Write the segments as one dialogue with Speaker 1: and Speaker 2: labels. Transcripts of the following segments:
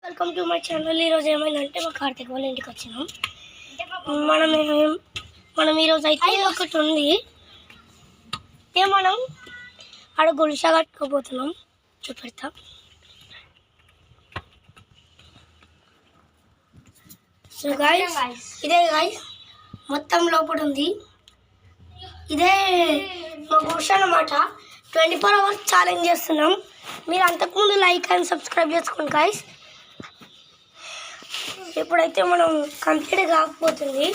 Speaker 1: Welcome to my channel. ఈరోజు ఏమైందంటే మా కార్తిక్ వాళ్ళ ఇంటికి వచ్చినాం. మనం ఈరోజు అయితే ఒకటి ఉంది, మనం ఆడ గుడిసె కట్టుకోబోతున్నాం. చూపెడతా. సో గైస్, ఇదే గైస్ మొత్తం లోపల ఉంది. ఇదే మా గుడిసె అన్నమాట. 24 hours ఛాలెంజ్ చేస్తున్నాం. మీరు అంతకుముందు లైక్ అండ్ సబ్స్క్రైబ్ చేసుకోండి గైస్. ఇప్పుడైతే మనం కంప్లీట్ కాకపోతుంది.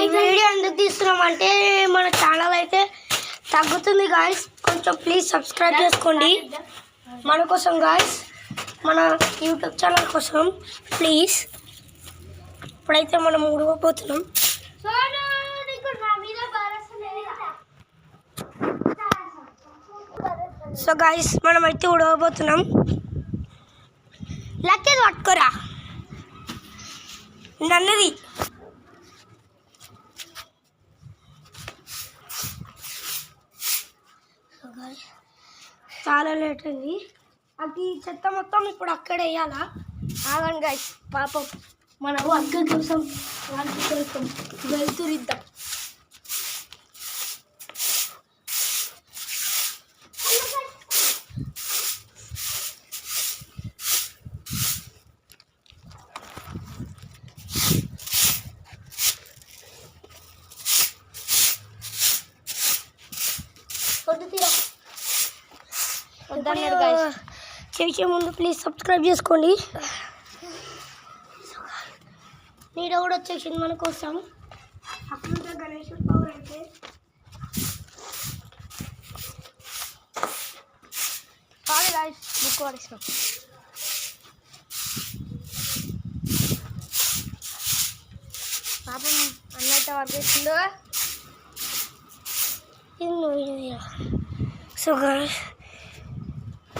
Speaker 1: ఈ వీడియో ఎందుకు తీస్తున్నాం అంటే మన ఛానల్ అయితే తగ్గుతుంది గాయస్. కొంచెం ప్లీజ్ సబ్స్క్రైబ్ చేసుకోండి మన కోసం గాయస్, మన యూట్యూబ్ ఛానల్ కోసం ప్లీజ్. ఇప్పుడైతే మనం ఊడకపోతున్నాం. సో గాయస్ మనమైతే ఊడకపోతున్నాం. లక్కేది పట్టుకోరా నన్నది. చాలా లేట్ అయింది. అది చెత్త మొత్తం ఇప్పుడు అక్కడ వేయాలా. ఆగండి గైస్, పాపం మన అక్క కోసం వాళ్ళకి కొంచెం వెళ్తురిద్దాం. చేసే ముందు ప్లీజ్ సబ్స్క్రైబ్ చేసుకోండి. నీడ కూడా వచ్చేసింది మన కోసం. అక్కడ గణేశ్వర పవర్ అయితే బుక్ పడేసినాం. పాపం అన్నట్టు వర్క్ చేసిందో. సో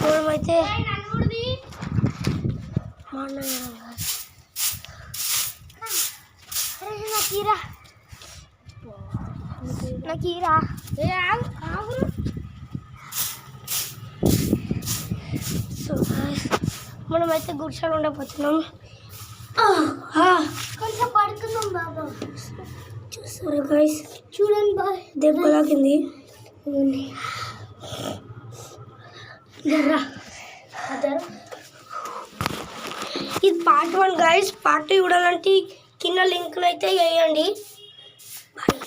Speaker 1: మనమైతే సో మనమైతే గుడిసెలు ఉండబోతున్నాం. కొంచెం పడుతున్నాం బాబా. చూస్తారా గైస్, చూడండి బాయ్ దెబ్బ తాకింది. ఇది పార్ట్ 1 గైస్. పార్ట్ 2 చూడాలంటే కింద లింక్ అయితే వేయండి. బాయ్.